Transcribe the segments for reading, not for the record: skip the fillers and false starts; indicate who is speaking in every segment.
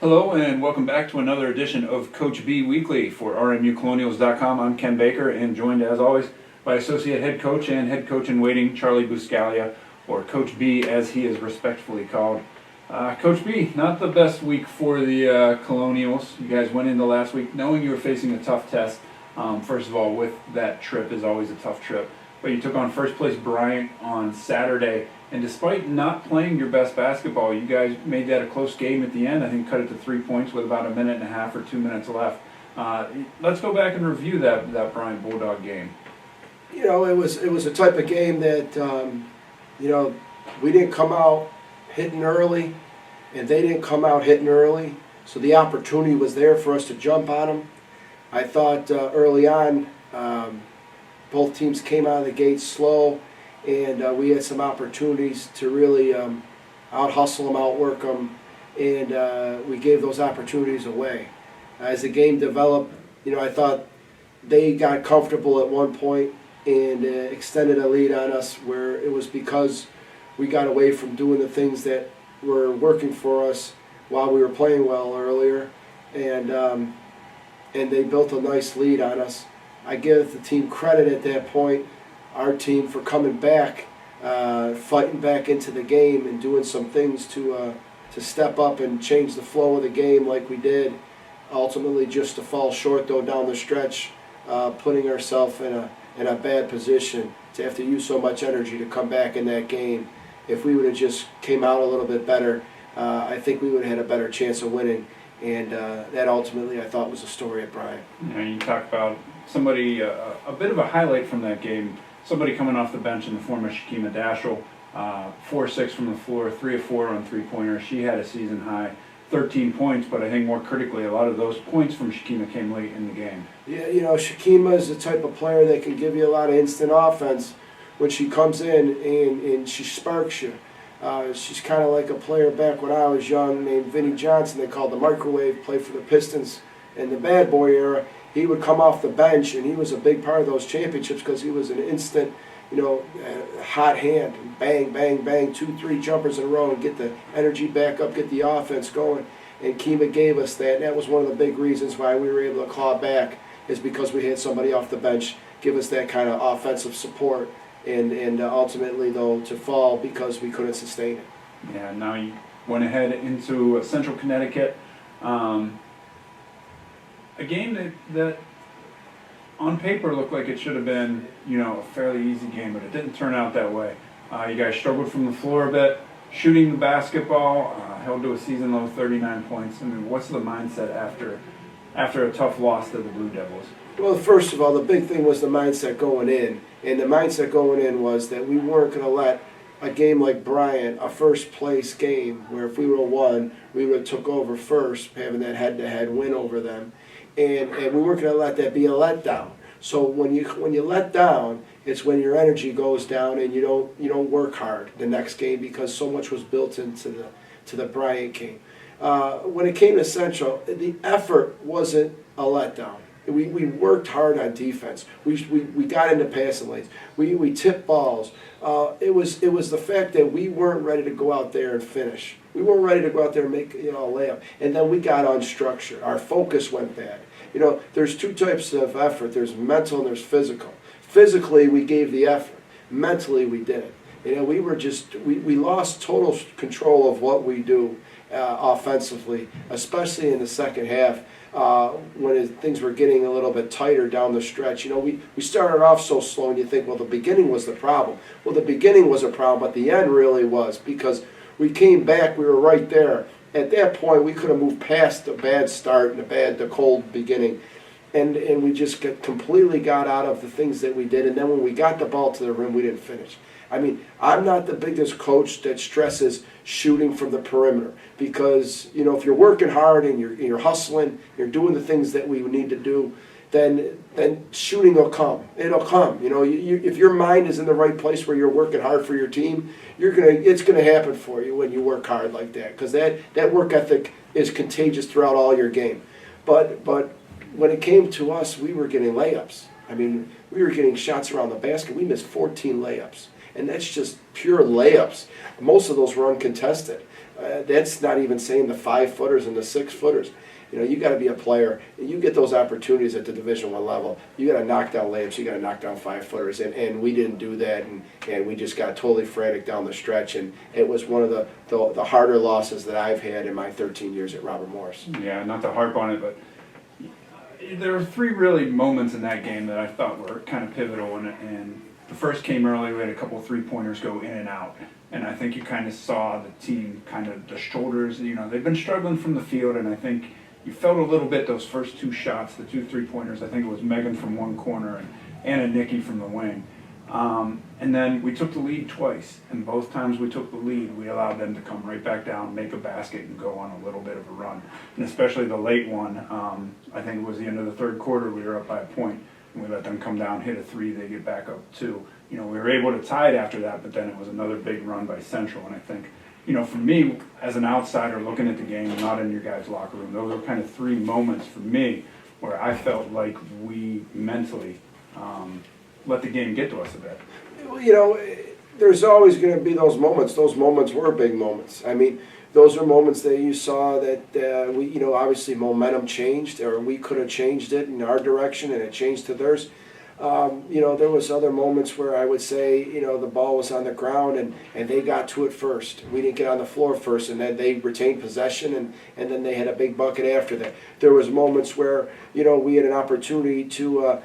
Speaker 1: Hello and welcome back to another edition of Coach B Weekly for RMUcolonials.com. I'm Ken Baker and joined as always by Associate Head Coach and Head Coach in Waiting, Charlie Buscalia, or Coach B as he is respectfully called. Coach B, not the best week for the Colonials. You guys went into last week knowing you were facing a tough test. First of all, with that trip is always a tough trip. But you took on first place Bryant on Saturday. And despite not playing your best basketball, you guys made that a close game at the end. I think cut it to 3 points with about a minute and a half or 2 minutes left. Let's go back and review that Bryant Bulldog game.
Speaker 2: You know, it was a type of game that, we didn't come out hitting early, and they didn't come out hitting early. So the opportunity was there for us to jump on them. I thought early on, both teams came out of the gate slow. And we had some opportunities to really out-hustle them, outwork them, and we gave those opportunities away. As the game developed, I thought they got comfortable at one point and extended a lead on us where it was because we got away from doing the things that were working for us while we were playing well earlier, and they built a nice lead on us. I give the team credit at that point, our team, for coming back, fighting back into the game and doing some things to step up and change the flow of the game like we did. Ultimately, just to fall short though down the stretch, putting ourselves in a bad position to have to use so much energy to come back in that game. If we would have just came out a little bit better, I think we would have had a better chance of winning. And that ultimately, I thought, was the story at Bryant.
Speaker 1: You talk about somebody, a bit of a highlight from that game. Somebody coming off the bench in the form of Shekinah Dashiell, 4-6 from the floor, 3 of 4 on three-pointers. She had a season high 13 points, but I think more critically, a lot of those points from Shekinah came late in the game.
Speaker 2: Yeah, Shekinah is the type of player that can give you a lot of instant offense when she comes in and she sparks you. She's kind of like a player back when I was young named Vinnie Johnson. They called the microwave, played for the Pistons in the bad boy era. He would come off the bench, and he was a big part of those championships because he was an instant, hot hand. Bang, bang, bang, 2-3 jumpers in a row and get the energy back up, get the offense going. And Kima gave us that, and that was one of the big reasons why we were able to claw back, is because we had somebody off the bench give us that kind of offensive support, and ultimately, though, to fall because we couldn't sustain it.
Speaker 1: Yeah, now you went ahead into Central Connecticut. A game that on paper looked like it should have been, a fairly easy game, but it didn't turn out that way. You guys struggled from the floor a bit, shooting the basketball, held to a season-low 39 points. I mean, what's the mindset after a tough loss to the Blue Devils?
Speaker 2: Well, first of all, the big thing was the mindset going in. And the mindset going in was that we weren't going to let a game like Bryant, a first-place game, where if we would have won, we would have took over first, having that head-to-head win over them. And we weren't going to let that be a letdown. So when you let down, it's when your energy goes down and you don't work hard the next game because so much was built into the Bryant game. When it came to Central, the effort wasn't a letdown. We worked hard on defense. We got into passing lanes. We tipped balls. It was the fact that we weren't ready to go out there and finish. We weren't ready to go out there and make a layup. And then we got unstructured. Our focus went bad. There's two types of effort. There's mental and there's physical. Physically, we gave the effort. Mentally, we didn't. We lost total control of what we do offensively, especially in the second half. When things were getting a little bit tighter down the stretch. We started off so slow and you think, well, the beginning was the problem. Well, the beginning was a problem, but the end really was because we came back, we were right there. At that point, we could have moved past the bad start and the cold beginning. And we just completely got out of the things that we did. And then when we got the ball to the rim, we didn't finish. I mean, I'm not the biggest coach that stresses shooting from the perimeter because, if you're working hard and you're hustling, you're doing the things that we need to do, then shooting will come. It'll come. If your mind is in the right place where you're working hard for your team, it's gonna happen for you when you work hard like that because that work ethic is contagious throughout all your game. But when it came to us, we were getting layups. I mean, we were getting shots around the basket. We missed 14 layups. And that's just pure layups. Most of those were uncontested. That's not even saying the 5-footers and the 6-footers. You know, you got to be a player. You get those opportunities at the Division I level. You got to knock down layups. You got to knock down 5-footers, and we didn't do that, and we just got totally frantic down the stretch. And it was one of the harder losses that I've had in my 13 years at Robert Morris.
Speaker 1: Yeah, not to harp on it, but there were 3 really moments in that game that I thought were kind of pivotal, and the first came early. We had a couple of 3-pointers go in and out, and I think you kind of saw the team kind of the shoulders. You know, they've been struggling from the field, and I think you felt a little bit those first 2 shots, the 2 3-pointers. I think it was Megan from one corner and Anna Nicky from the wing. And then we took the lead twice, and both times we took the lead, we allowed them to come right back down, make a basket, and go on a little bit of a run. And especially the late one, I think it was the end of the third quarter, we were up by a point, and we let them come down, hit a 3, they get back up 2. You know, we were able to tie it after that, but then it was another big run by Central, and I think, you know, for me, as an outsider looking at the game, not in your guys' locker room, those were kind of 3 moments for me where I felt like we mentally let the game get to us a bit.
Speaker 2: You know, there's always going to be those moments. Those moments were big moments. I mean, those are moments that you saw that we, you know, obviously momentum changed, or we could have changed it in our direction, and it changed to theirs. You know, there was other moments where I would say, you know, the ball was on the ground and they got to it first. We didn't get on the floor first, and then they retained possession, and then they had a big bucket after that. There was moments where, you know, we had an opportunity to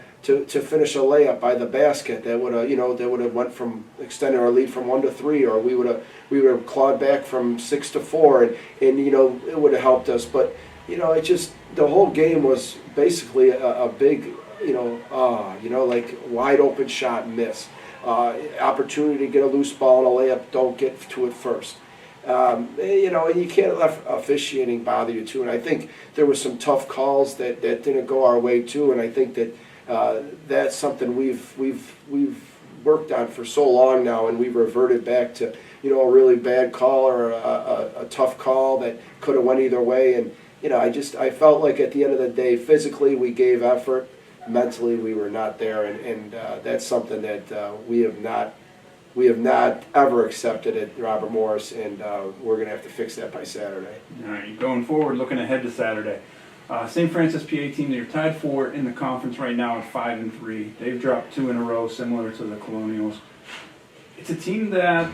Speaker 2: finish a layup by the basket that would have, you know, that would have went from extending our lead from 1 to 3, or we would have clawed back from 6 to 4, and you know, it would have helped us. But you know, it just, the whole game was basically a big, you know, like wide open shot miss, opportunity to get a loose ball and a layup, don't get to it first. You know, and you can't let officiating bother you too. And I think there was some tough calls that didn't go our way too. And I think that that's something we've worked on for so long now, and we've reverted back to, you know, a really bad call or a tough call that could have went either way. And you know, I felt like at the end of the day, physically we gave effort. Mentally, we were not there, and that's something that we have not ever accepted at Robert Morris, and we're going to have to fix that by Saturday.
Speaker 1: All right, going forward, looking ahead to Saturday, St. Francis PA team, they're tied for in the conference right now at 5-3. They've dropped 2 in a row, similar to the Colonials. It's a team that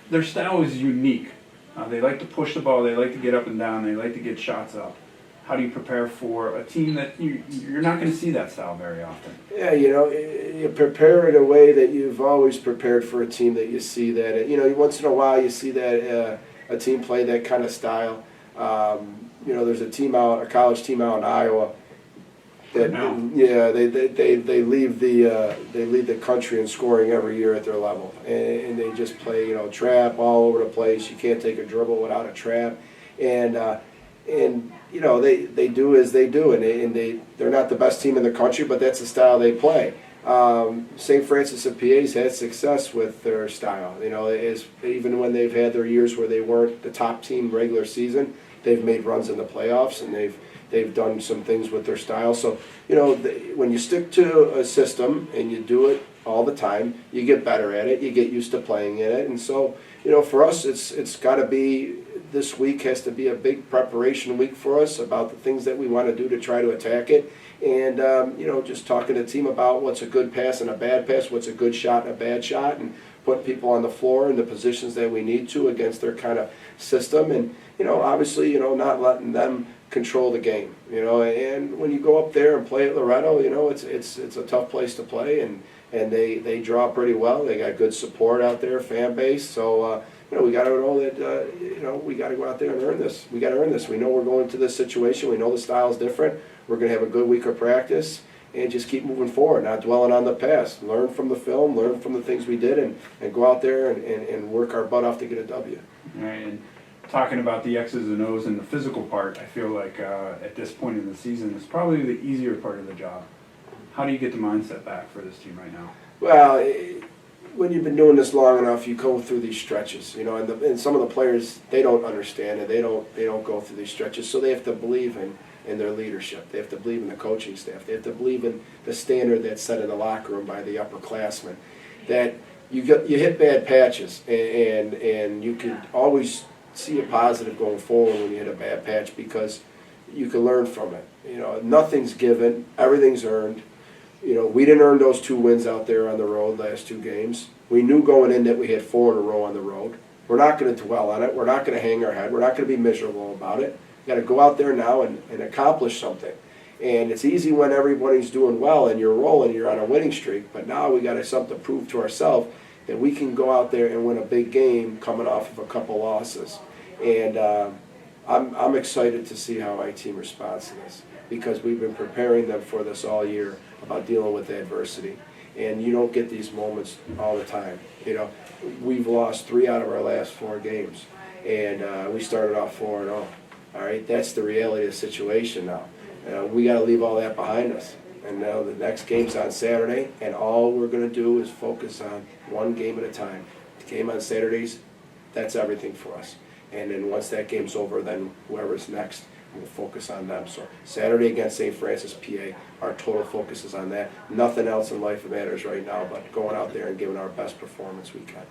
Speaker 1: their style is unique. They like to push the ball, they like to get up and down, they like to get shots up. How do you prepare for a team that you're not going to see that style very often? Yeah,
Speaker 2: you know, you prepare in a way that you've always prepared for a team that you see that, you know, once in a while you see that a team play that kind of style. You know, there's a college team out in Iowa that, yeah, they leave the country in scoring every year at their level, and they just play, you know, trap all over the place. You can't take a dribble without a trap, and you know, they do as they do, and they're not the best team in the country, but that's the style they play. St. Francis of PA's had success with their style. You know, even when they've had their years where they weren't the top team regular season, they've made runs in the playoffs, and they've done some things with their style. So, you know, when you stick to a system and you do it all the time, you get better at it, you get used to playing in it. And so, you know, for us, it's got to be, this week has to be a big preparation week for us about the things that we want to do to try to attack it. And, you know, just talking to the team about what's a good pass and a bad pass, what's a good shot and a bad shot, and put people on the floor in the positions that we need to against their kind of system. And, you know, obviously, you know, not letting them control the game, you know. And when you go up there and play at Loretto, you know, it's a tough place to play, and they draw pretty well. They got good support out there, fan base. So, you know, we got to know that, you know, we got to go out there and earn this. We got to earn this. We know we're going to this situation. We know the style's different. We're going to have a good week of practice and just keep moving forward, not dwelling on the past. Learn from the film, learn from the things we did, and go out there and work our butt off to get a W.
Speaker 1: All right, and talking about the X's and O's and the physical part, I feel like at this point in the season, it's probably the easier part of the job. How do you get the mindset back for this team right now?
Speaker 2: Well, when you've been doing this long enough, you go through these stretches, you know, and some of the players, they don't understand it. They don't go through these stretches, so they have to believe in their leadership. They have to believe in the coaching staff. They have to believe in the standard that's set in the locker room by the upperclassmen. That you hit bad patches, and you could always see a positive going forward when you hit a bad patch, because you can learn from it. You know, nothing's given, everything's earned. You know, we didn't earn those 2 wins out there on the road last 2 games. We knew going in that we had 4 in a row on the road. We're not going to dwell on it. We're not going to hang our head. We're not going to be miserable about it. We've got to go out there now and accomplish something. And it's easy when everybody's doing well and you're rolling, you're on a winning streak. But now we got to something to prove to ourselves that we can go out there and win a big game coming off of a couple losses. And I'm excited to see how my team responds to this, because we've been preparing them for this all year about dealing with adversity. And you don't get these moments all the time. You know, we've lost 3 out of our last 4 games, and we started off 4-0. All right, that's the reality of the situation now. We got to leave all that behind us. And now the next game's on Saturday, and all we're going to do is focus on one game at a time. The game on Saturdays, that's everything for us. And then once that game's over, then whoever's next, we'll focus on them. So Saturday against St. Francis, PA, our total focus is on that. Nothing else in life matters right now but going out there and giving our best performance we can.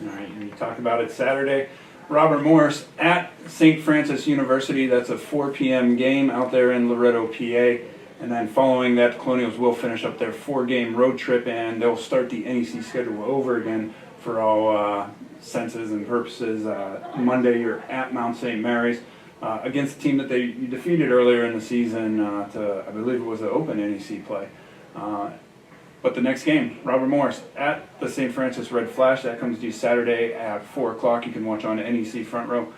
Speaker 1: All right, and you talked about it Saturday. Robert Morris at St. Francis University. That's a 4 p.m. game out there in Loretto, PA. And then following that, the Colonials will finish up their 4-game road trip, and they'll start the NEC schedule over again for all senses and purposes. Monday, you're at Mount St. Mary's against a team that they defeated earlier in the season to, I believe it was an open NEC play. But the next game, Robert Morris at the St. Francis Red Flash. That comes to you Saturday at 4 o'clock. You can watch on NEC Front Row.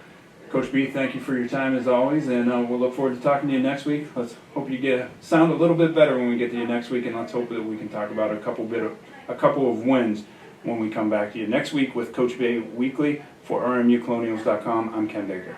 Speaker 1: Coach B, thank you for your time as always, and we'll look forward to talking to you next week. Let's hope you sound a little bit better when we get to you next week, and let's hope that we can talk about a couple of wins when we come back to you next week with Coach B Weekly for RMUcolonials.com. I'm Ken Baker.